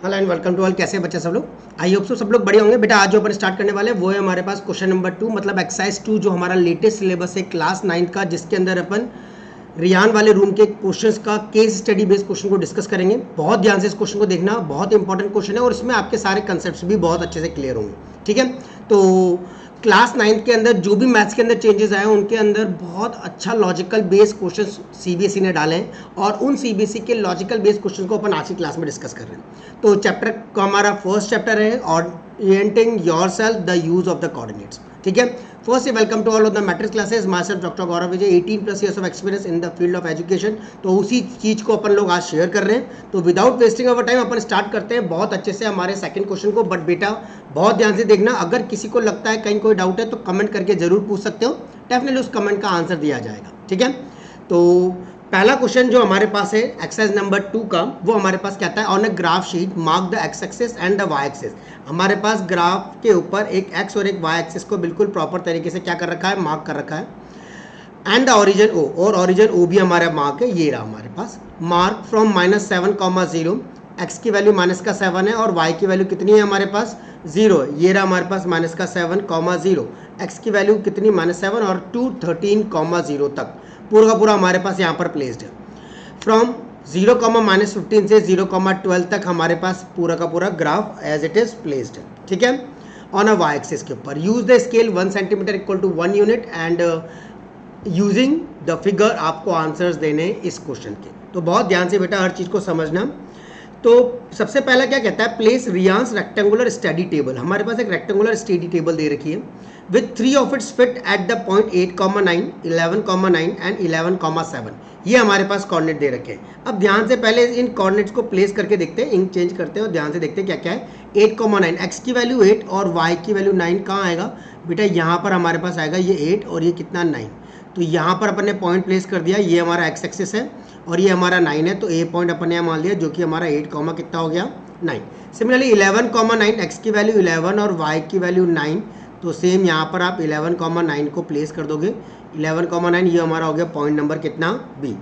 Hello and welcome to all. कैसे बच्चे सब लोग? आई होप सब लोग बढ़िया होंगे। बेटा आज जो अपन स्टार्ट करने वाले हैं वो है हमारे पास क्वेश्चन नंबर 2 मतलब एक्सरसाइज 2 जो हमारा लेटेस्ट सिलेबस है क्लास 9 का, जिसके अंदर अपन रियान वाले रूम के क्वेश्चंस का केस स्टडी बेस्ड क्वेश्चन को डिस्कस करेंगे। बहुत ध्यान से इस क्वेश्चन को देखना, बहुत इंपॉर्टेंट क्वेश्चन है और इसमें आपके सारे कंसेप्ट्स भी बहुत अच्छे से क्लियर होंगे। ठीक है, तो क्लास 9 के अंदर जो भी मैथ्स के अंदर चेंजेस आए उनके अंदर बहुत अच्छा लॉजिकल बेस्ड क्वेश्चन सीबीएसई ने डाले हैं और उन सीबीएसई के लॉजिकल बेस्ड क्वेश्चन को अपन आज की क्लास में डिस्कस कर रहे हैं। तो चैप्टर का हमारा फर्स्ट चैप्टर है orienting yourself the use of the coordinates. ठीक है, first welcome to all of the matrix classes. Myself doctor Gaurav Vijay, 18+ years of experience in the field of education. तो उसी चीज को अपन लोग आज शेयर कर रहे हैं। तो without wasting of time upon start करते हैं बहुत अच्छे से हमारे सेकंड क्वेश्चन को। बट बेटा बहुत ध्यान से देखना, अगर किसी को लगता है कहीं कोई डाउट है तो कमेंट करके जरूर पूछ सकते हो, डेफिनेटली उस कमेंट का आंसर दिया जाएगा। ठीक है, तो पहला क्वेश्चन जो हमारे पास है एक्सरसाइज नंबर 2 का, वो हमारे पास कहता है on a graph sheet mark the X axis and the Y axis. हमारे पास ग्राफ के ऊपर एक एक्स और एक वाई एक्सिस को बिल्कुल प्रॉपर तरीके से क्या कर रखा है, मार्क कर रखा है। एंड द ओरिजिन ओ, और ओरिजिन ओ भी हमारा मार्क है, ये रहा हमारे पास मार्क फ्रॉम -7,0। एक्स की वैल्यू -7 है और वाई की वैल्यू कितनी है हमारे पास 0। ये रहा हमारे पास -7,0। एक्स की वैल्यू कितनी -7 और 213,0 तक पूरा का पूरा हमारे पास यहाँ पर प्लेस्ड है। फ्रॉम 0,-15 से 0,12 तक हमारे पास पूरा का पूरा graph as it is placed है। ठीक है, ऑन अ वाई एक्सिस के ऊपर use the scale 1 centimetre equal to 1 unit and using the figure आपको आंसर्स देने इस क्वेश्चन के। तो बहुत ध्यान से बेटा हर चीज को समझना। तो सबसे पहला क्या कहता है, प्लेस रियांस रेक्टेंगुलर स्टडी टेबल। हमारे पास एक रेक्टेंगुलर स्टडी टेबल दे रखी है with 3 of its fit at the point 8,9, 11,9 and 11,7। ये हमारे पास कोऑर्डिनेट दे रखे हैं। अब ध्यान से पहले इन कोऑर्डिनेट्स को प्लेस करके देखते हैं, इंक चेंज करते हैं और ध्यान से देखते हैं क्या क्या है। 8,9, एक्स की वैल्यू 8 और वाई की वैल्यू 9 कहाँ आएगा बेटा, यहाँ पर हमारे पास आएगा ये 8 और ये कितना 9। तो यहाँ पर अपन ने पॉइंट प्लेस कर दिया, ये हमारा एक्स एक्सिस है और ये हमारा 9 है, तो ए पॉइंट अपन ने यहाँ मान लिया जो कि हमारा 8, कितना हो गया 9। सिमिलरली 11,9, एक्स की वैल्यू 11 और वाई की वैल्यू 9, तो सेम यहाँ पर आप 11,9 को प्लेस कर दोगे। 11,9 ये हमारा हो गया पॉइंट नंबर कितना बी।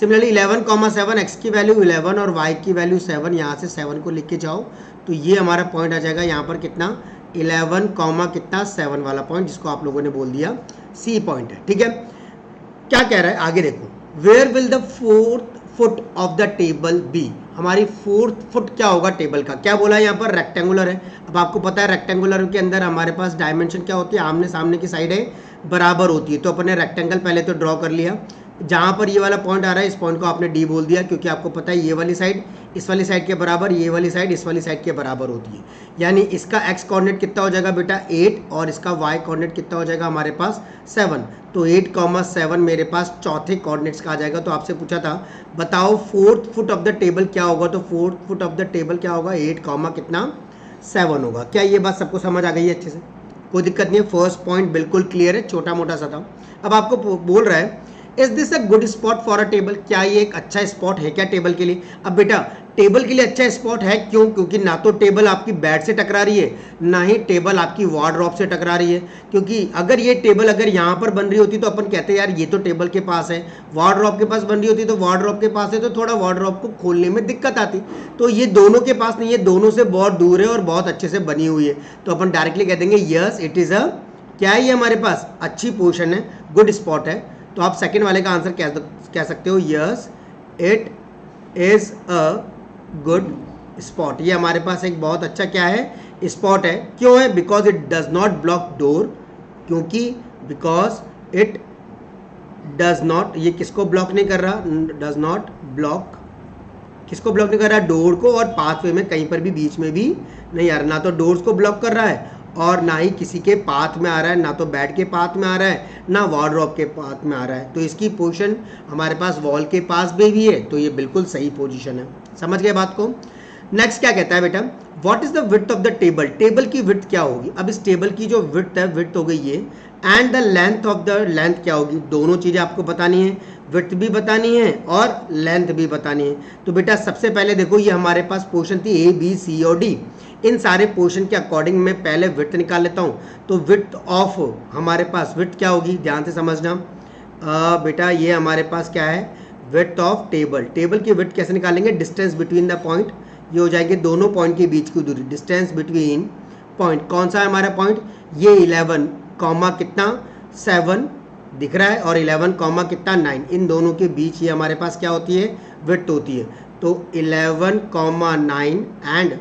सिमिलरली 11,7, एक्स की वैल्यू 11 और वाई की वैल्यू 7, यहाँ से 7 को लिख के जाओ तो ये हमारा पॉइंट आ जाएगा यहाँ पर कितना 11,7 वाला पॉइंट, जिसको आप लोगों ने बोल दिया सी पॉइंट है। ठीक है, क्या कह रहा है आगे देखो, where will the 4th foot of the table be. हमारी 4th फुट क्या होगा टेबल का, क्या बोला है यहाँ पर, रेक्टेंगुलर है। अब आपको पता है रेक्टेंगुलर के अंदर हमारे पास डायमेंशन क्या होती है, आमने सामने की साइड है बराबर होती है। तो अपन ने रेक्टेंगल पहले तो ड्रॉ कर लिया, जहाँ पर ये वाला पॉइंट आ रहा है इस पॉइंट को आपने डी बोल दिया, क्योंकि आपको पता है ये वाली साइड इस वाली साइड के बराबर, ये वाली साइड इस वाली साइड के बराबर होती है। यानी इसका एक्स कोऑर्डिनेट कितना हो जाएगा बेटा 8 और इसका वाई कोऑर्डिनेट कितना हो जाएगा हमारे पास 7। तो 8,7 मेरे पास चौथे कोऑर्डिनेट्स का आ जाएगा। तो आपसे पूछा था बताओ 4th foot of the table क्या होगा, तो 4th foot of the table क्या होगा 8,7 होगा। क्या ये बात सबको समझ आ गई है अच्छे से? कोई दिक्कत नहीं है, फर्स्ट पॉइंट बिल्कुल क्लियर है, छोटा मोटा सा था। अब आपको बोल रहा है is this a good spot for a table, क्या ये एक अच्छा स्पॉट है क्या टेबल के लिए? अब बेटा टेबल के लिए अच्छा स्पॉट है, क्यों? क्योंकि ना तो टेबल आपकी बेड से टकरा रही है, ना ही टेबल आपकी वार्डरोब से टकरा रही है। क्योंकि अगर ये टेबल अगर यहाँ पर बन रही होती तो अपन कहते यार ये तो टेबल के पास है, वार्डरोब के पास बन रही होती तो वार्डरोब के पास है तो थोड़ा वार्डरोब को खोलने में दिक्कत आती। तो ये दोनों के पास नहीं है, दोनों से बहुत दूर है और बहुत अच्छे से बनी हुई है। तो अपन डायरेक्टली कह देंगे यस इट इज़ अ, क्या है ये हमारे पास अच्छी पोजिशन है, गुड स्पॉट है। तो आप सेकंड वाले का आंसर कह सकते हो yes it is a good spot. ये हमारे पास एक बहुत अच्छा क्या है स्पॉट है। क्यों है? Because it does not block door, क्योंकि बिकॉज इट डज नॉट, ये किसको ब्लॉक नहीं कर रहा, डज नॉट ब्लॉक, किसको ब्लॉक नहीं कर रहा, डोर को, और पाथवे में कहीं पर भी बीच में भी नहीं आ रहा, ना तो डोर्स को ब्लॉक कर रहा है और ना ही किसी के पाथ में आ रहा है, ना तो बेड के पाथ में आ रहा है, ना वार्डरोब के पाथ में आ रहा है। तो इसकी पोजीशन हमारे पास वॉल के पास भी है, तो ये बिल्कुल सही पोजीशन है। समझ गए बात को? नेक्स्ट क्या कहता है बेटा, what is the width of the table, table की विड्थ क्या होगी? अब इस टेबल की जो विड्थ है, विड्थ हो गई ये, and the length of the, length क्या होगी? दोनों चीजें आपको बतानी है, विड्थ भी बतानी है और लेंथ भी बतानी है। तो बेटा सबसे पहले देखो ये हमारे पास पोर्शन थी ए बी सी और डी, इन सारे पोर्शन के अकॉर्डिंग मैं पहले विड्थ निकाल लेता हूँ। तो विड्थ ऑफ हमारे पास विड्थ क्या होगी, ध्यान से समझना बेटा, ये हमारे पास क्या है विड्थ ऑफ टेबल। टेबल की विड्थ कैसे निकालेंगे, डिस्टेंस बिटवीन द पॉइंट, ये हो जाएंगे दोनों पॉइंट के बीच की दूरी, डिस्टेंस बिटवीन पॉइंट। कौन सा है हमारा पॉइंट? ये 11 कॉमा कितना 7 दिख रहा है और 11 कॉमा कितना 9, इन दोनों के बीच ये हमारे पास क्या होती है? विड्थ होती है। तो 11 कॉमा 9 एंड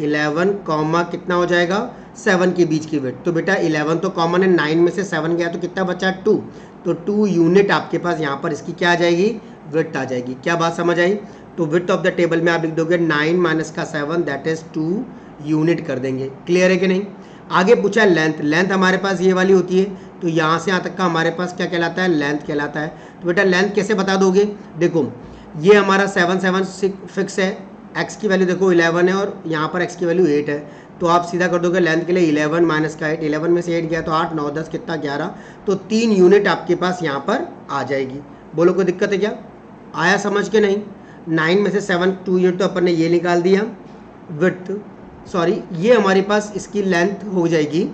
11 कॉमा कितना हो जाएगा 7 के बीच की विड्थ। तो बेटा 11 तो कॉमन है, 9 में से 7 गया तो कितना बचा 2, तो 2 यूनिट आपके पास यहाँ पर इसकी क्या आ जाएगी? विड्थ आ जाएगी। क्या बात समझ आई? तो विड्थ ऑफ द टेबल में आप लिख दोगे 9 माइनस का 7 दैट इज 2 यूनिट कर देंगे। क्लियर है कि नहीं? आगे पूछा है लेंथ। लेंथ हमारे पास ये वाली होती है, तो यहाँ से यहाँ तक का हमारे पास क्या कहलाता है? लेंथ कहलाता है। तो बेटा लेंथ कैसे बता दोगे? देखो ये हमारा 7 7 फिक्स है, x की वैल्यू देखो 11 है और यहाँ पर x की वैल्यू 8 है, तो आप सीधा कर दोगे लेंथ के लिए 11 माइनस का 8, 11 में से 8 गया तो 8 9 10 कितना 11, तो 3 यूनिट आपके पास यहाँ पर आ जाएगी। बोलो कोई दिक्कत है क्या? आया समझ के नहीं? 9 में से 7 2 यूनिट तो अपन ने ये निकाल दिया विड्थ, सॉरी ये हमारे पास इसकी लेंथ हो जाएगी,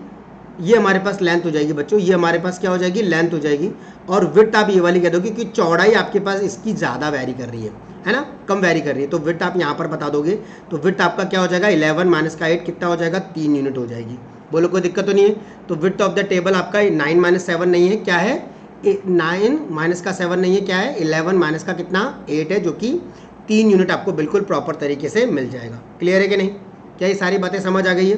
ये हमारे पास लेंथ हो जाएगी बच्चों, ये हमारे पास क्या हो जाएगी? लेंथ हो जाएगी। और विड्थ आप ये वाली कह दोगे क्योंकि चौड़ाई आपके पास इसकी ज़्यादा वैरी कर रही है ना, कम वैरी कर रही है, तो विड्थ आप यहाँ पर बता दोगे। तो विड्थ आपका क्या हो जाएगा? 11 माइनस का 8 कितना हो जाएगा? 3 यूनिट हो जाएगी। बोलो कोई दिक्कत तो नहीं है? तो विड्थ ऑफ द टेबल आपका 9 माइनस 7 नहीं है, क्या है? 9 माइनस का 7 नहीं है, क्या है? 11 माइनस का कितना 8 है, जो कि 3 यूनिट आपको बिल्कुल प्रॉपर तरीके से मिल जाएगा। क्लियर है कि नहीं? क्या ये सारी बातें समझ आ गई है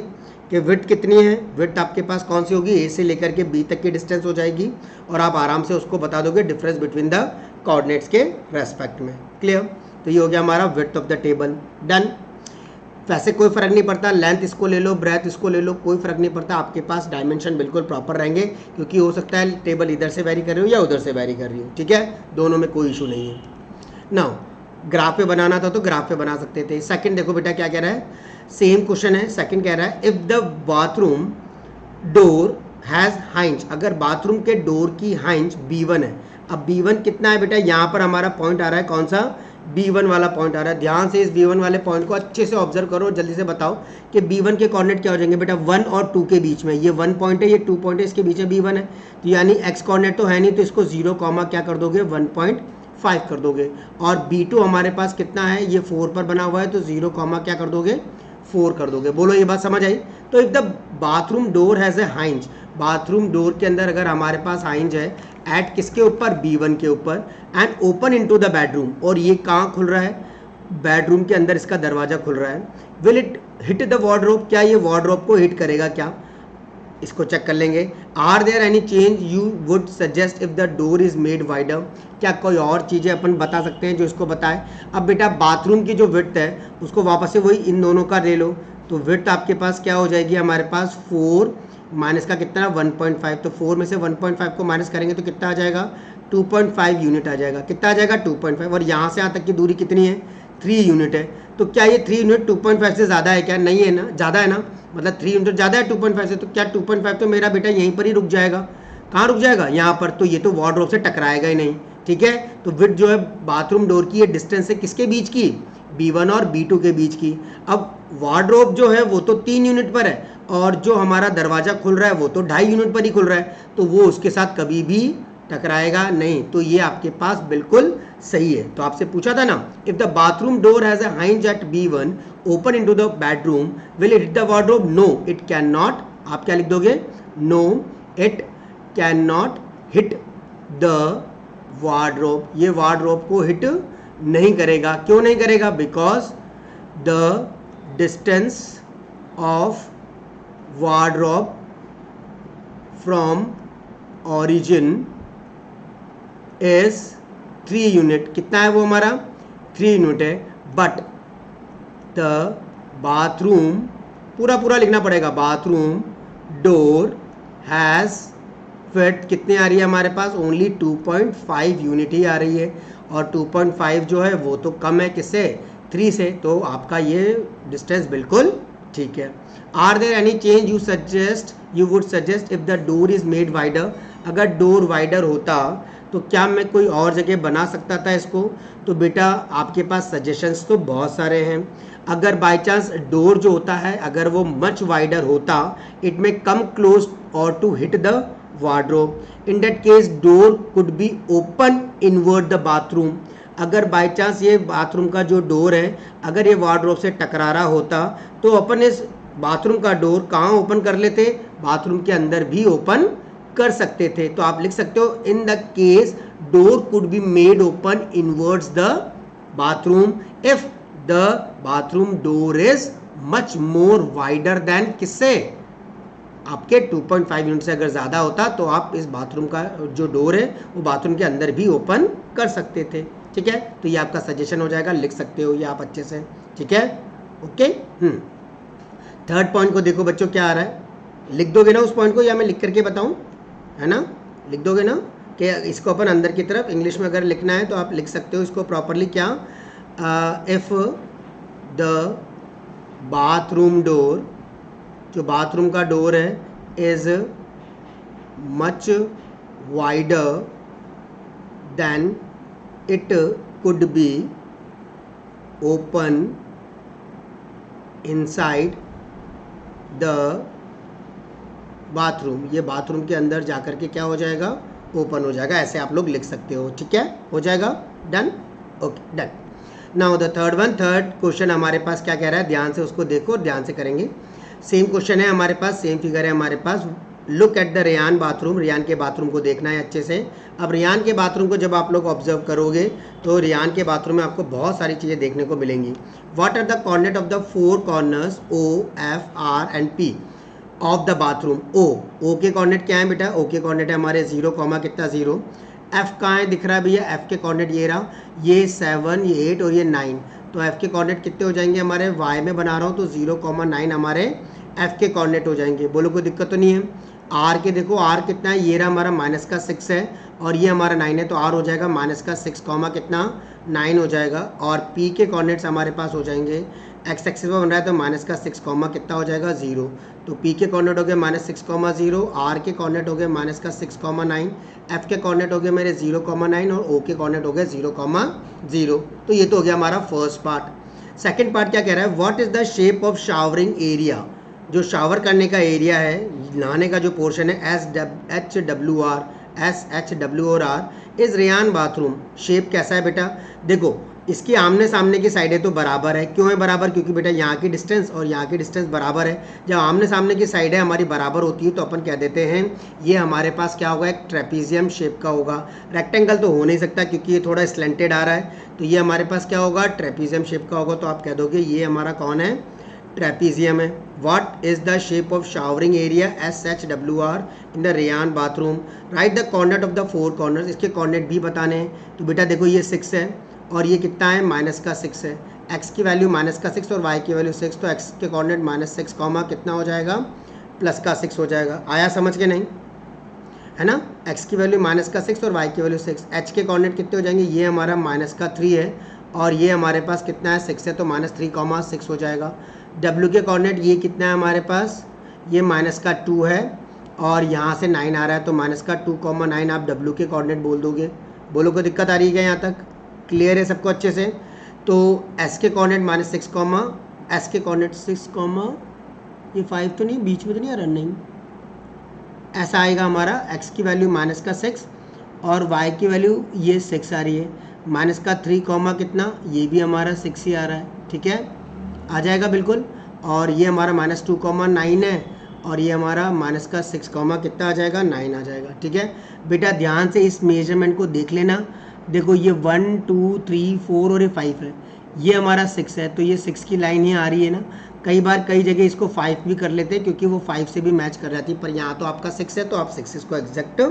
कि विड्थ कितनी है? विड्थ आपके पास कौन सी होगी? ए से लेकर के बी तक की डिस्टेंस हो जाएगी और आप आराम से उसको बता दोगे डिफरेंस बिटवीन द कोऑर्डिनेट्स के रेस्पेक्ट में। क्लियर? तो ये हो गया हमारा width of the table. Done. वैसे कोई फर्क नहीं पड़ता, लेंथ इसको ले लो, ब्रेथ इसको ले लो, कोई फर्क नहीं पड़ता, आपके पास डायमेंशन बिल्कुल प्रॉपर रहेंगे, क्योंकि हो सकता है टेबल इधर से वेरी कर रही हो या उधर से वेरी कर रही हो। ठीक है, दोनों में कोई इशू नहीं है। नाउ ग्राफ पे बनाना था तो ग्राफ पे बना सकते थे। सेकंड देखो बेटा क्या कह रहा है, सेम क्वेश्चन है। सेकंड कह रहा है if the bathroom door has हाइंज, अगर बाथरूम के डोर की हाइंज B1 है। अब B1 कितना है बेटा? यहाँ पर हमारा पॉइंट आ रहा है, कौन सा? B1 वाला पॉइंट आ रहा है। ध्यान से इस B1 वाले पॉइंट को अच्छे से ऑब्जर्व करो, जल्दी से बताओ कि B1 के कोऑर्डिनेट क्या हो जाएंगे बेटा? 1 और 2 के बीच में। ये 1 पॉइंट है, ये 2 पॉइंट है, इसके बीच में B1 है, तो यानी x कोऑर्डिनेट तो है नहीं, तो इसको 0 कॉमा क्या कर दोगे? 1.5 कर दोगे। और B2 हमारे पास कितना है? ये 4 पर बना हुआ है, तो 0 कॉमा क्या कर दोगे? 4 कर दोगे। बोलो ये बात समझ आई? तो if the bathroom door has a हाइंज, bathroom door के अंदर अगर हमारे पास हाइंज है एट किसके ऊपर? B1 के ऊपर, and open into the bedroom, और ये कहाँ खुल रहा है? बेडरूम के अंदर इसका दरवाजा खुल रहा है। Will it hit the wardrobe, क्या ये वार्डरोब को हिट करेगा क्या? इसको चेक कर लेंगे। Are there any change you would suggest if the door is made wider, क्या कोई और चीज़ें अपन बता सकते हैं जो इसको बताए? अब बेटा बाथरूम की जो विड्थ है उसको वापस से वही इन दोनों का ले लो, तो विड्थ आपके पास क्या हो जाएगी हमारे पास? 4 माइनस का कितना? 1.5, तो 4 में से 1.5 को माइनस करेंगे तो कितना आ जाएगा? 2.5 यूनिट आ जाएगा। कितना आ जाएगा? 2.5। और यहाँ से यहाँ तक की दूरी कितनी है? 3 यूनिट है। तो क्या ये 3 यूनिट 2.5 से ज़्यादा है क्या? नहीं है ना, ज़्यादा है ना, मतलब 3 यूनिट ज़्यादा है 2.5 से, तो क्या 2.5 तो मेरा बेटा यहीं पर ही रुक जाएगा। कहाँ रुक जाएगा? यहाँ पर। तो ये तो वार्डरोब से टकराएगा ही नहीं। ठीक है, तो विड्थ जो है बाथरूम डोर की, ये डिस्टेंस है किसके बीच की? B1 और B2 के बीच की। अब वार्डरोब जो है वो तो 3 यूनिट पर है, और जो हमारा दरवाजा खुल रहा है वो तो 2.5 यूनिट पर ही खुल रहा है, तो वो उसके साथ कभी भी टकराएगा नहीं। तो ये आपके पास बिल्कुल सही है। तो आपसे पूछा था ना, if the bathroom door has a hinge at B1 open into the bedroom will it hit the wardrobe? No it can not. आप क्या लिख दोगे? No it can not hit the wardrobe, ये वार्डरोब को हिट नहीं करेगा। क्यों नहीं करेगा? Because the distance of wardrobe from origin is 3 unit. कितना है वो हमारा? 3 यूनिट है। बट द बाथरूम, पूरा लिखना पड़ेगा, बाथरूम डोर हैज़ विड्थ कितनी आ रही है हमारे पास? ओनली 2.5 यूनिट ही आ रही है, और 2.5 जो है वो तो कम है किससे? 3 से, तो आपका ये डिस्टेंस बिल्कुल ठीक है। Are there any change you would suggest if the door is made wider, अगर डोर वाइडर होता तो क्या मैं कोई और जगह बना सकता था इसको? तो बेटा आपके पास सजेशंस तो बहुत सारे हैं। अगर बाय चांस डोर जो होता है अगर वो मच वाइडर होता, इट मे कम क्लोज और to hit the wardrobe, in that case door could be open inward the bathroom. अगर बाय चांस ये बाथरूम का जो डोर है अगर ये वार्डरोब से टकरा रहा होता तो अपन इस बाथरूम का डोर कहाँ ओपन कर लेते, बाथरूम के अंदर भी ओपन कर सकते थे। तो आप लिख सकते हो in the case door could be made open inwards the bathroom if the bathroom door is much more wider than किससे, आपके 2.5 यूनिट से अगर ज़्यादा होता तो आप इस बाथरूम का जो डोर है वो बाथरूम के अंदर भी ओपन कर सकते थे। ठीक है, तो ये आपका सजेशन हो जाएगा, लिख सकते हो ये आप अच्छे से। ठीक है, ओके। थर्ड पॉइंट को देखो बच्चों क्या आ रहा है, लिख दोगे ना उस पॉइंट को या मैं लिख करके बताऊं, है ना, लिख दोगे ना कि इसको अपन अंदर की तरफ इंग्लिश में अगर लिखना है तो आप लिख सकते हो इसको प्रॉपरली क्या, इफ द बाथरूम डोर, जो बाथरूम का डोर है is much wider than it could be open inside the bathroom, ये बाथरूम के अंदर जाकर के क्या हो जाएगा, ओपन हो जाएगा। ऐसे आप लोग लिख सकते हो। ठीक है, हो जाएगा, done, okay done. Now the third one, third question हमारे पास क्या कह रहा है, ध्यान से उसको देखो, ध्यान से करेंगे। सेम क्वेश्चन है हमारे पास, सेम फिगर है हमारे पास। Look at the Rayan bathroom, Rayan के बाथरूम को देखना है अच्छे से। अब रेयान के बाथरूम को जब आप लोग ऑब्जर्व करोगे तो रेयान के बाथरूम में आपको बहुत सारी चीज़ें देखने को मिलेंगी। What are the coordinate of the four corners O F R and P of the bathroom. O के कोऑर्डिनेट क्या है बेटा, ओ के कोऑर्डिनेट है हमारे 0, कितना 0। एफ कहाँ है दिख रहा है भैया, एफ के कोऑर्डिनेट ये रहा, ये 7, ये 8 और ये 9। तो एफ के कोऑर्डिनेट कितने हो जाएंगे हमारे, वाई में बना रहा हूँ तो 0,9 हमारे एफ के कोऑर्डिनेट हो जाएंगे। बोलो कोई दिक्कत तो नहीं है। आर के देखो, आर कितना है, ये रहा हमारा -6 है और ये हमारा 9 है, तो आर हो जाएगा -6, कितना 9 हो जाएगा। और पी के कोऑर्डिनेट्स हमारे पास हो जाएंगे, एक्स एक्सिस पर बन रहा है तो -6, कितना हो जाएगा 0। तो पी के कोऑर्डिनेट हो गए -6,0, आर के कोऑर्डिनेट हो गए -6,9, एफ के कोऑर्डिनेट हो गए मेरे 0,9 और ओ के कोऑर्डिनेट हो गए 0,0। तो ये तो हो गया हमारा फर्स्ट पार्ट। सेकंड पार्ट क्या कह रहा है, what is the shape of showering area, जो शावर करने का एरिया है, नहाने का जो पोर्शन है, SHWR is Rayan bathroom. Shape कैसा है बेटा, देखो इसकी आमने सामने की साइडें तो बराबर है। क्यों है बराबर, क्योंकि बेटा यहाँ की डिस्टेंस और यहाँ की डिस्टेंस बराबर है। जब आमने सामने की साइडें हमारी बराबर होती है तो अपन कह देते हैं ये हमारे पास क्या होगा, एक ट्रेपीजियम शेप का होगा। रेक्टेंगल तो हो नहीं सकता क्योंकि ये थोड़ा स्लेंटेड आ रहा है, तो ये हमारे पास क्या होगा, ट्रेपीजियम शेप का होगा। तो आप कह दोगे ये हमारा कौन है, ट्रेपीजियम है। What is the shape of showering area SHWR in the Rayan bathroom, right the coordinate of the four corners, इसके कोऑर्डिनेट भी बताने हैं। तो बेटा देखो ये 6 है और ये कितना है, -6 है। x की वैल्यू -6 और y की वैल्यू 6, तो x के कोऑर्डिनेट -6, कितना हो जाएगा, +6 हो जाएगा। आया समझ के नहीं, है ना, x की वैल्यू -6 और y की वैल्यू 6। h के कोऑर्डिनेट कितने हो जाएंगे, ये हमारा -3 है और ये हमारे पास कितना है, 6 है, तो -3,6 हो जाएगा। w के कोऑर्डिनेट ये कितना है हमारे पास, ये -2 है और यहाँ से 9 आ रहा है, तो -2,9 आप w के कोऑर्डिनेट बोल दोगे। बोलो कोई दिक्कत आ रही है क्या, यहाँ तक क्लियर है सबको अच्छे से। तो s के कोऑर्डिनेट -6, s के कोऑर्डिनेट 6, ये 5 तो नहीं, बीच में तो नहीं आ रहा, नहीं, ऐसा आएगा हमारा। x की वैल्यू -6 और y की वैल्यू ये 6 आ रही है, -3, कितना, ये भी हमारा 6 ही आ रहा है। ठीक है, आ जाएगा बिल्कुल। और ये हमारा -2,9 है और ये हमारा -6, कितना आ जाएगा, 9 आ जाएगा। ठीक है बेटा, ध्यान से इस मेजरमेंट को देख लेना। देखो ये 1, 2, 3, 4 और ये 5 है, ये हमारा 6 है, तो ये 6 की लाइन ही आ रही है ना। कई बार कई जगह इसको 5 भी कर लेते हैं क्योंकि वो 5 से भी मैच कर जाती है, पर यहाँ तो आपका 6 है तो आप 6 इसको एग्जैक्ट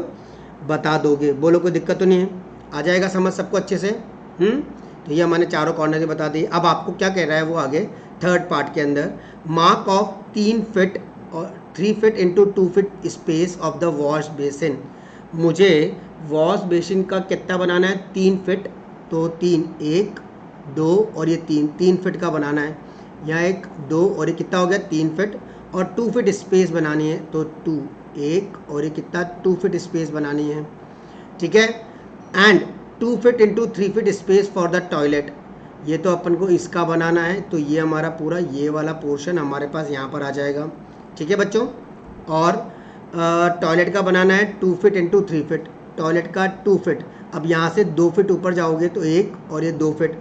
बता दोगे। बोलो कोई दिक्कत तो नहीं है, आ जाएगा समझ सबको अच्छे से। तो ये हमने चारों कॉर्नर बता दी। अब आपको क्या कह रहा है वो आगे थर्ड पार्ट के अंदर, मार्क ऑफ 3 फीट और 3 feet into 2 feet space of the wash basin. मुझे वॉश बेसिन का कितना बनाना है, 3 फीट, तो 3, 1, 2 और ये 3 फीट का बनाना है। यहाँ 1, 2 और ये कितना हो गया, 3 फीट, और 2 फीट स्पेस बनानी है, तो 2, 1 और ये कितना, 2 फीट स्पेस बनानी है। ठीक है, and 2 feet into 3 feet space for the toilet, ये तो अपन को इसका बनाना है, तो ये हमारा पूरा ये वाला पोर्शन हमारे पास यहाँ पर आ जाएगा। ठीक है बच्चों, और टॉयलेट का बनाना है 2 फीट इंटू 3 फीट, टॉयलेट का 2 फीट, अब यहाँ से 2 फीट ऊपर जाओगे तो 1 और ये 2 फीट,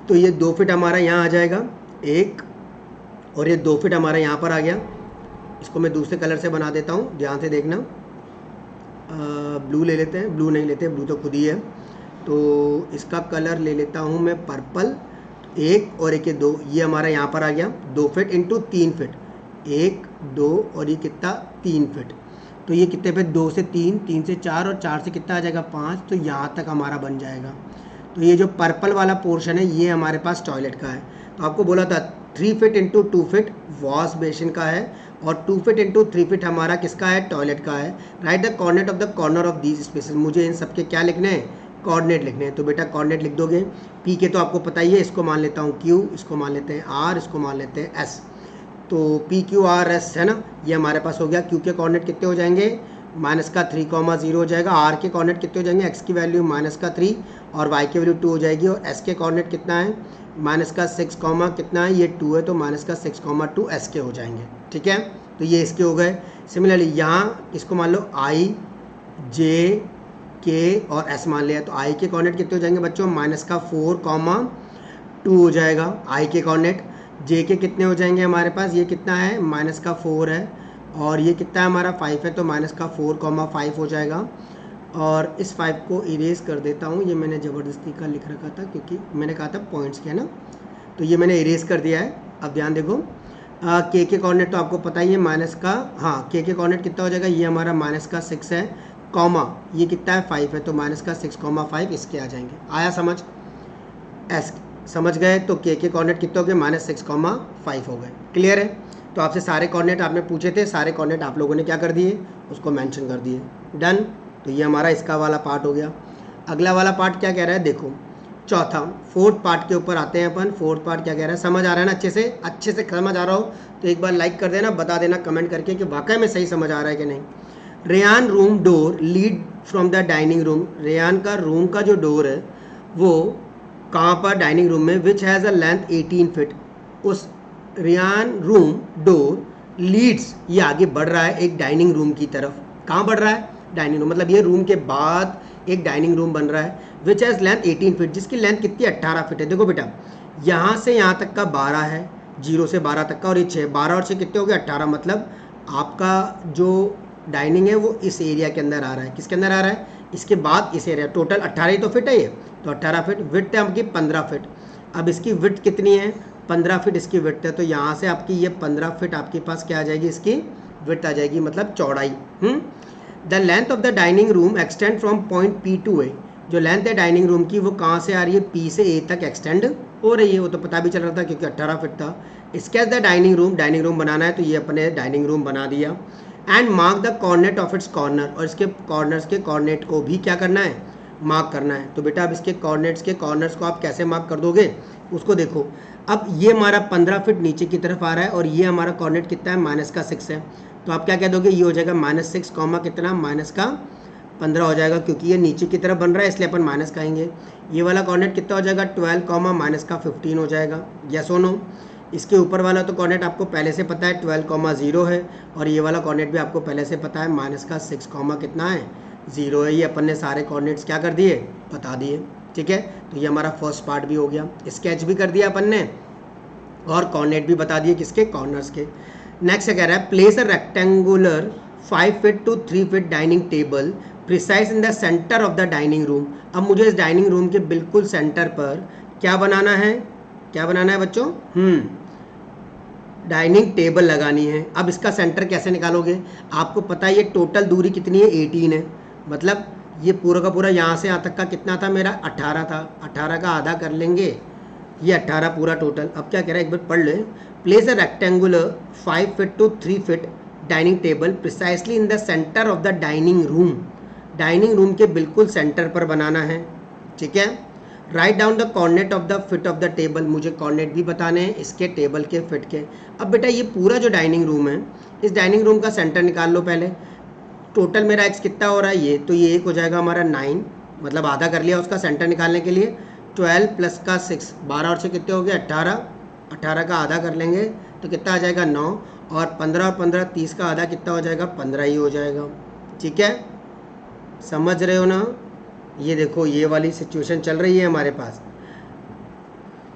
तो ये 2 फीट हमारा यहाँ आ जाएगा 1 और ये 2 फीट हमारा यहाँ पर आ गया। इसको मैं दूसरे कलर से बना देता हूँ, ध्यान से देखना। ब्लू ले लेते हैं, ब्लू नहीं लेते, ब्लू तो खुद ही है, तो इसका कलर ले लेता हूँ मैं पर्पल। 1 और 1 ये 2, ये हमारा यहाँ पर आ गया 2 फीट इंटू 3 फीट, 1 2 और ये कितना 3 फीट, तो ये कितने पे 2 से 3, 3 से 4 और 4 से कितना आ जाएगा 5, तो यहाँ तक हमारा बन जाएगा। तो ये जो पर्पल वाला पोर्शन है ये हमारे पास टॉयलेट का है। तो आपको बोला था 3 feet into 2 feet wash basin का है और 2 फीट इंटू 3 फीट हमारा किसका है, टॉयलेट का है। Right the coordinate of the corner of these spaces, मुझे इन सबके क्या लिखने हैं, कोऑर्डिनेट लिखने हैं। तो बेटा कोऑर्डिनेट लिख दोगे, पी के तो आपको पता ही है, इसको मान लेता हूँ क्यू, इसको मान लेते हैं आर, इसको मान लेते हैं एस। तो पी क्यू आर एस है ना, ये हमारे पास हो गया। क्यू के कोऑर्डिनेट कितने हो जाएंगे, -3,0 हो जाएगा। आर के कोऑर्डिनेट कितने हो जाएंगे, एक्स की वैल्यू -3 और वाई की वैल्यू 2 हो जाएगी। और एस के कोऑर्डिनेट कितना है, -6, कितना है, ये 2 है, तो -6,2 एस के हो जाएंगे। ठीक है, तो ये इसके हो गए। सिमिलरली यहाँ इसको मान लो आई जे के और एस मान लिया, तो आई के कोऑर्डिनेट कितने हो जाएंगे बच्चों, -4,2 हो जाएगा आई के कोऑर्डिनेट। जे के कितने हो जाएंगे हमारे पास, ये कितना है -4 है और ये कितना है हमारा 5 है, तो -4,5 हो जाएगा। और इस 5 को इरेज कर देता हूँ, ये मैंने ज़बरदस्ती का लिख रखा था क्योंकि मैंने कहा था पॉइंट्स के, है ना, तो ये मैंने इरेज कर दिया है। अब ध्यान देखो, के कोऑर्डिनेट तो आपको पता ही है के कोऑर्डिनेट कितना हो जाएगा, ये हमारा -6 है, कॉमा ये कितना है 5 है, तो -6,5 इसके आ जाएंगे। आया समझ, एस समझ गए, तो के कोऑर्डिनेट कितने हो गए, -6,5 हो गए। क्लियर है, तो आपसे सारे कोऑर्डिनेट आपने पूछे थे, सारे कोऑर्डिनेट आप लोगों ने क्या कर दिए, उसको मेंशन कर दिए। डन, तो ये हमारा इसका वाला पार्ट हो गया। अगला वाला पार्ट क्या कह रहा है, देखो चौथा 4th पार्ट के ऊपर आते हैं अपन। 4th पार्ट क्या कह रहा है, समझ आ रहा है ना, अच्छे से समझ आ रहा हो तो एक बार लाइक कर देना, बता देना कमेंट करके कि वाकई में सही समझ आ रहा है कि नहीं। Rayan room door lead from the dining room, Rayan का रूम का जो डोर है वो कहाँ पर, डाइनिंग रूम में, which has a length 18 feet. उस रेयान रूम डोर लीड्स, ये आगे बढ़ रहा है एक डाइनिंग रूम की तरफ। कहाँ बढ़ रहा है, डाइनिंग रूम, मतलब ये रूम के बाद एक डाइनिंग रूम बन रहा है। विच हैज़ लेंथ 18 फीट, जिसकी लेंथ कितनी 18 फीट है। देखो बेटा, यहाँ से यहाँ तक का 12 है, 0 से 12 तक का, और ये 6, 12 और 6 कितने हो गए 18, मतलब आपका जो डाइनिंग है वो इस एरिया के अंदर आ रहा है। किसके अंदर आ रहा है, इसके बाद इस एरिया, टोटल 18 ही तो फिट है ये, तो 18 फीट। विड्थ है आपकी 15 फीट। अब इसकी विड्थ कितनी है, 15 फीट इसकी विड्थ है, तो यहाँ से आपकी ये 15 फीट आपके पास क्या आ जाएगी, इसकी विड्थ आ जाएगी, मतलब चौड़ाई। The length of the dining room extend from point P to A, जो लेंथ है डाइनिंग रूम की वो कहाँ से आ रही है, पी से ए तक एक्सटेंड हो रही है। वो तो पता भी चल रहा था क्योंकि 18 फीट था। Sketch the dining room, dining room बनाना है, तो ये अपने डाइनिंग रूम बना दिया। And mark the Cornet of its corner, और इसके कॉर्नर्स के कॉर्नेट को भी क्या करना है, मार्क करना है। तो बेटा अब इसके कॉर्नेट्स के कॉर्नर्स को आप कैसे मार्क कर दोगे, उसको देखो। अब ये हमारा 15 फीट नीचे की तरफ आ रहा है और ये हमारा कॉर्नेट कितना है, -6 है, तो आप क्या कह दोगे, ये हो जाएगा -6, कितना, -15 हो जाएगा, क्योंकि ये नीचे की तरफ बन रहा है इसलिए अपन माइनस कहेंगे। ये वाला कॉर्नेट कितना हो जाएगा, 12, -15 हो जाएगा। यस और नो। इसके ऊपर वाला तो कॉर्नेट आपको पहले से पता है 12, 0 है, और ये वाला कॉर्नेट भी आपको पहले से पता है -6, कितना है, 0 है। ये अपन ने सारे कॉर्नेट्स क्या कर दिए, बता दिए। ठीक है, तो ये हमारा फर्स्ट पार्ट भी हो गया, स्केच भी कर दिया अपन ने और कॉर्नेट भी बता दिए किसके, कॉर्नर्स के। नेक्स्ट कह रहा है, place a rectangular 5 feet to 3 feet dining table precise in the centre of the dining room. अब मुझे इस डाइनिंग रूम के बिल्कुल सेंटर पर क्या बनाना है, क्या बनाना है बच्चों, डाइनिंग टेबल लगानी है। अब इसका सेंटर कैसे निकालोगे, आपको पता है ये टोटल दूरी कितनी है, 18 है, मतलब ये पूरा का पूरा यहाँ से यहाँ तक का कितना था मेरा, 18 था। 18 का आधा कर लेंगे, ये 18 पूरा टोटल। अब क्या कह रहा है, एक बार पढ़ ले। Place a rectangular 5 feet to 3 feet dining table precisely in the centre of the dining room, dining room के बिल्कुल सेंटर पर बनाना है। ठीक है, write down the Cornet of the feet of the table, मुझे कॉर्नेट भी बताने हैं इसके टेबल के फिट के। अब बेटा ये पूरा जो डाइनिंग रूम है, इस डाइनिंग रूम का सेंटर निकाल लो पहले। टोटल मेरा एक्स कितना हो रहा है, ये तो ये एक हो जाएगा हमारा 9, मतलब आधा कर लिया उसका सेंटर निकालने के लिए। 12 प्लस का 6, 12 और 6 कितने हो गए, 18। 18 का आधा कर लेंगे तो कितना आ जाएगा, 9, और 15 और 15 30 का आधा कितना हो जाएगा, 15 ही हो जाएगा। ठीक है, समझ रहे हो ना, ये देखो ये वाली सिचुएशन चल रही है हमारे पास।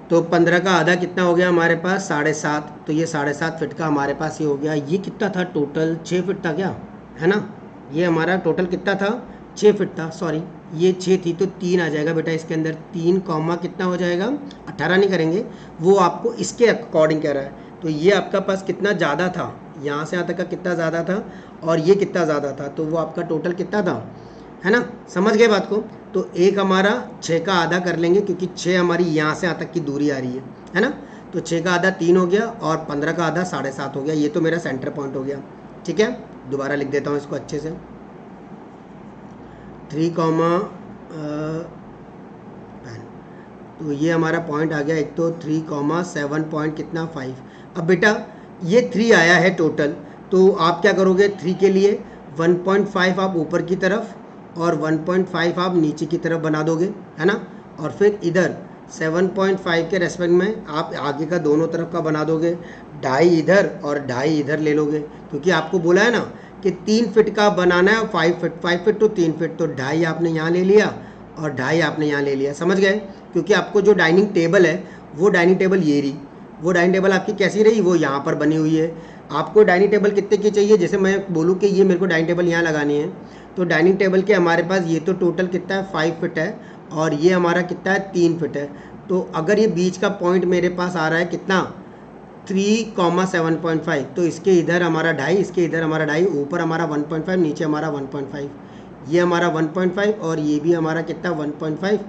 तो 15 का आधा कितना हो गया हमारे पास 7.5, तो ये 7.5 फीट का हमारे पास ये हो गया। ये कितना था टोटल 6 फीट था क्या, है ना। ये हमारा टोटल कितना था 6 फीट था, सॉरी ये 6 थी तो 3 आ जाएगा बेटा इसके अंदर। 3 कॉमा कितना हो जाएगा 18 नहीं करेंगे, वो आपको इसके अकॉर्डिंग कह रहा है। तो ये आपका पास कितना ज़्यादा था, यहाँ से यहाँ तक का कितना ज़्यादा था और ये कितना ज़्यादा था, तो वो आपका टोटल कितना था, है ना। समझ गए बात को। तो एक हमारा 6 का आधा कर लेंगे क्योंकि 6 हमारी यहाँ से यहाँ तक की दूरी आ रही है ना। तो 6 का आधा 3 हो गया और 15 का आधा 7.5 हो गया। ये तो मेरा सेंटर पॉइंट हो गया, ठीक है। दोबारा लिख देता हूँ इसको अच्छे से। 3 कॉमा तो ये हमारा पॉइंट आ गया एक तो 3 कॉमा 7 पॉइंट कितना 5। अब बेटा ये 3 आया है टोटल, तो आप क्या करोगे 3 के लिए 1.5 आप ऊपर की तरफ और 1.5 आप नीचे की तरफ बना दोगे, है ना। और फिर इधर 7.5 के रेस्पेक्ट में आप आगे का दोनों तरफ का बना दोगे, 2.5 इधर और 2.5 इधर ले लोगे, क्योंकि आपको बोला है ना कि 3 फिट का बनाना है और 5 फिट तो 3 फिट, तो 2.5 आपने यहाँ ले लिया और 2.5 आपने यहाँ ले लिया, समझ गए। क्योंकि आपको जो डाइनिंग टेबल है वो डाइनिंग टेबल ये रही, वो डाइनिंग टेबल आपकी कैसी रही, वो यहाँ पर बनी हुई है। आपको डाइनिंग टेबल कितने की चाहिए, जैसे मैं बोलूँ कि ये मेरे को डाइनिंग टेबल यहाँ लगानी है, तो डाइनिंग टेबल के हमारे पास ये तो टोटल कितना है 5 फिट है और ये हमारा कितना है 3 फिट है। तो अगर ये बीच का पॉइंट मेरे पास आ रहा है कितना 3,7.5, तो इसके इधर हमारा 2.5, इसके इधर हमारा 2.5, ऊपर हमारा 1.5, नीचे हमारा 1.5, ये हमारा 1.5 और ये भी हमारा कितना 1.5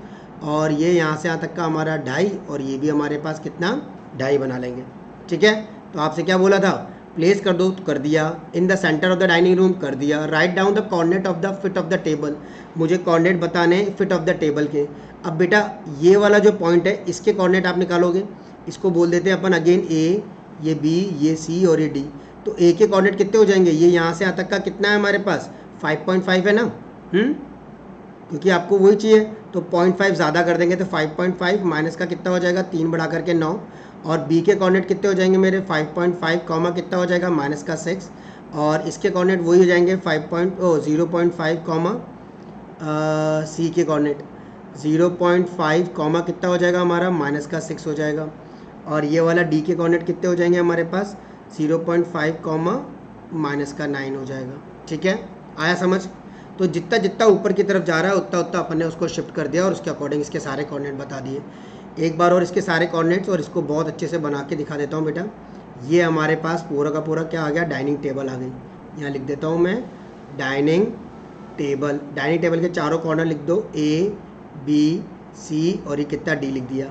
और ये यहाँ से यहाँ तक का हमारा 2.5 और ये भी हमारे पास कितना 2.5 बना लेंगे, ठीक है। तो आपसे क्या बोला था, प्लेस कर दो, तो कर दिया। इन the centre of the dining room कर दिया। Right down the coordinate of the feet of the table, मुझे कोऑर्डिनेट बताने फिट ऑफ द टेबल के। अब बेटा ये वाला जो पॉइंट है इसके कोऑर्डिनेट आप निकालोगे, इसको बोल देते हैं अपन अगेन ए, ये बी, ये सी और ये डी। तो ए के कोऑर्डिनेट कितने हो जाएंगे, ये यहाँ से यहाँ तक का कितना है हमारे पास 5.5 है ना, क्योंकि आपको वही चाहिए, तो 0.5 ज़्यादा कर देंगे तो 5.5 माइनस का कितना हो जाएगा 3 बढ़ा करके 9, और बी के कोऑर्डिनेट कितने हो जाएंगे मेरे 5.5 कॉमा कितना हो जाएगा माइनस का 6, और इसके कोऑर्डिनेट वही हो जाएंगे 0.5 कॉमा सी के कोऑर्डिनेट 0.5 कॉमा कितना हो जाएगा हमारा माइनस का 6 हो जाएगा, और ये वाला डी के कोऑर्डिनेट कितने हो जाएंगे हमारे पास 0.5 कॉमा माइनस का 9 हो जाएगा, ठीक है। आया समझ। तो जितना जितना ऊपर की तरफ जा रहा है उतना उतना अपन ने उसको शिफ्ट कर दिया और उसके अकॉर्डिंग इसके सारे कोऑर्डिनेट बता दिए। एक बार और इसके सारे कोऑर्डिनेट्स और इसको बहुत अच्छे से बना के दिखा देता हूँ बेटा। ये हमारे पास पूरा का पूरा क्या आ गया, डाइनिंग टेबल आ गई। यहाँ लिख देता हूँ मैं डाइनिंग टेबल। डाइनिंग टेबल के चारों कॉर्नर लिख दो ए, बी, सी और ये कितना डी लिख दिया,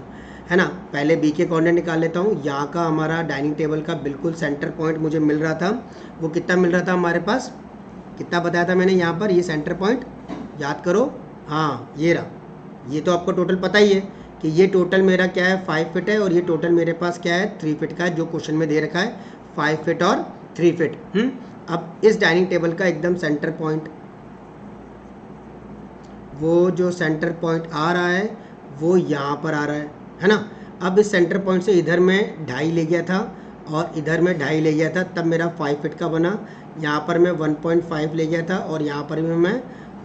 है ना। पहले बी के कोऑर्डिनेट निकाल लेता हूँ। यहाँ का हमारा डाइनिंग टेबल का बिल्कुल सेंटर पॉइंट मुझे मिल रहा था, वो कितना मिल रहा था हमारे पास, कितना बताया था मैंने यहाँ पर, ये सेंटर पॉइंट याद करो, हाँ ये रहा। ये तो आपको टोटल पता ही है कि ये टोटल मेरा क्या है 5 फिट है और ये टोटल मेरे पास क्या है 3 फिट का है, जो क्वेश्चन में दे रखा है 5 फिट और 3 फिट। अब इस डाइनिंग टेबल का एकदम सेंटर पॉइंट, वो जो सेंटर पॉइंट आ रहा है वो यहाँ पर आ रहा है ना। अब इस सेंटर पॉइंट से इधर मैं 2.5 ले गया था और इधर मैं 2.5 ले गया था, तब मेरा 5 फिट का बना। यहाँ पर मैं 1.5 ले गया था और यहाँ पर भी मैं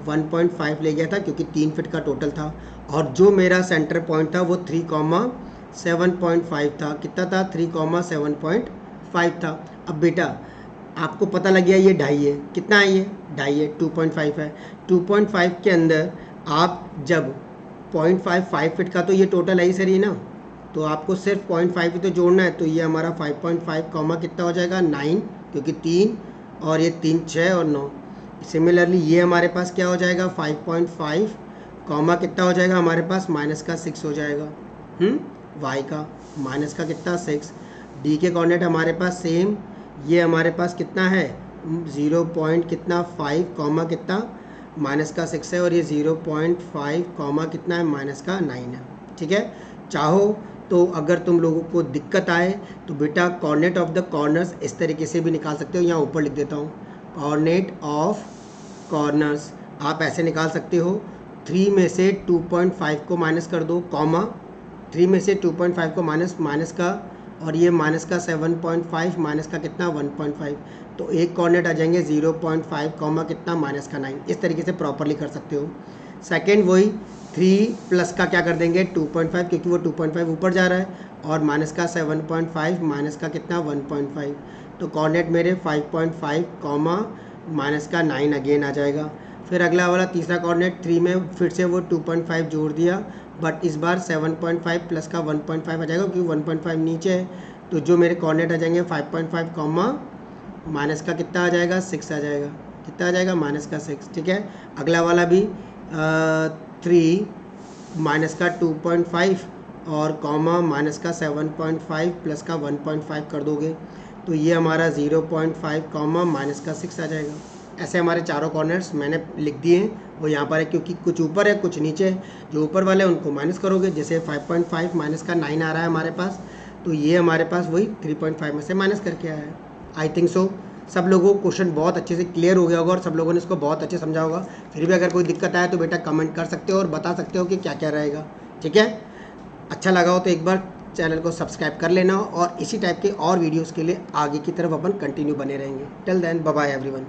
1.5 ले गया था क्योंकि 3 फिट का टोटल था। और जो मेरा सेंटर पॉइंट था वो 3,7.5 था। कितना था 3,7.5 था। अब बेटा आपको पता लग गया ये 2.5 है, कितना है ये 2.5 है, 2.5 है। 2.5 के अंदर आप जब 0.5 फिट का तो ये टोटल है ही सही ना, तो आपको सिर्फ 0.5 ही तो जोड़ना है। तो ये हमारा 5.5 कॉमा कितना हो जाएगा 9, क्योंकि 3 और ये 3 6 और 9। सिमिलरली ये हमारे पास क्या हो जाएगा 5.5 कॉमा कितना हो जाएगा हमारे पास माइनस का 6 हो जाएगा, वाई का माइनस का कितना 6। डी के कोऑर्डिनेट हमारे पास सेम, ये हमारे पास कितना है 0. कितना 5 कॉमा कितना माइनस का 6 है, और ये 0.5 कॉमा कितना है माइनस का 9 है, ठीक है। चाहो तो अगर तुम लोगों को दिक्कत आए तो बेटा कोऑर्डिनेट ऑफ द कॉर्नर्स इस तरीके से भी निकाल सकते हो। यहाँ ऊपर लिख देता हूँ कोऑर्डिनेट ऑफ कॉर्नर्स आप ऐसे निकाल सकते हो। 3 में से 2.5 को माइनस कर दो, कॉमा 3 में से 2.5 को माइनस का, और ये माइनस का 7.5 माइनस का कितना 1.5, तो एक कोऑर्डिनेट आ जाएंगे 0.5 कॉमा कितना माइनस का 9। इस तरीके से प्रॉपरली कर सकते हो। सेकेंड वही 3 प्लस का क्या कर देंगे 2.5, क्योंकि वो 2.5 ऊपर जा रहा है, और माइनस का 7.5 माइनस का कितना 1.5, तो कोऑर्डिनेट मेरे 5.5 कॉमा माइनस का 9 अगेन आ जाएगा। फिर अगला वाला तीसरा कोऑर्डिनेट 3 में फिर से वो 2.5 जोड़ दिया, बट इस बार 7.5 प्लस का 1.5 आ जाएगा, क्योंकि 1.5 नीचे है, तो जो मेरे कोऑर्डिनेट आ जाएंगे 5.5 कॉमा माइनस का कितना आ जाएगा 6 आ जाएगा, कितना आ जाएगा माइनस का 6। ठीक है, अगला वाला भी 3 माइनस का 2.5 और कॉमा माइनस का 7.5 प्लस का 1.5 कर दोगे, तो ये हमारा 0.5 कॉमा माइनस का 6 आ जाएगा। ऐसे हमारे चारों कॉर्नर्स मैंने लिख दिए हैं, वो यहाँ पर है क्योंकि कुछ ऊपर है कुछ नीचे है। जो ऊपर वाले हैं उनको माइनस करोगे, जैसे 5.5 माइनस का 9 आ रहा है हमारे पास, तो ये हमारे पास वही 3.5 में से माइनस करके आया है। आई थिंक सो सब लोगों को क्वेश्चन बहुत अच्छे से क्लियर हो गया होगा और सब लोगों ने इसको बहुत अच्छे समझा होगा। फिर भी अगर कोई दिक्कत आए तो बेटा कमेंट कर सकते हो और बता सकते हो कि क्या क्या रहेगा। ठीक है, अच्छा लगा हो तो एक बार चैनल को सब्सक्राइब कर लेना, और इसी टाइप के और वीडियोस के लिए आगे की तरफ अपन कंटिन्यू बने रहेंगे। Till then bye bye everyone.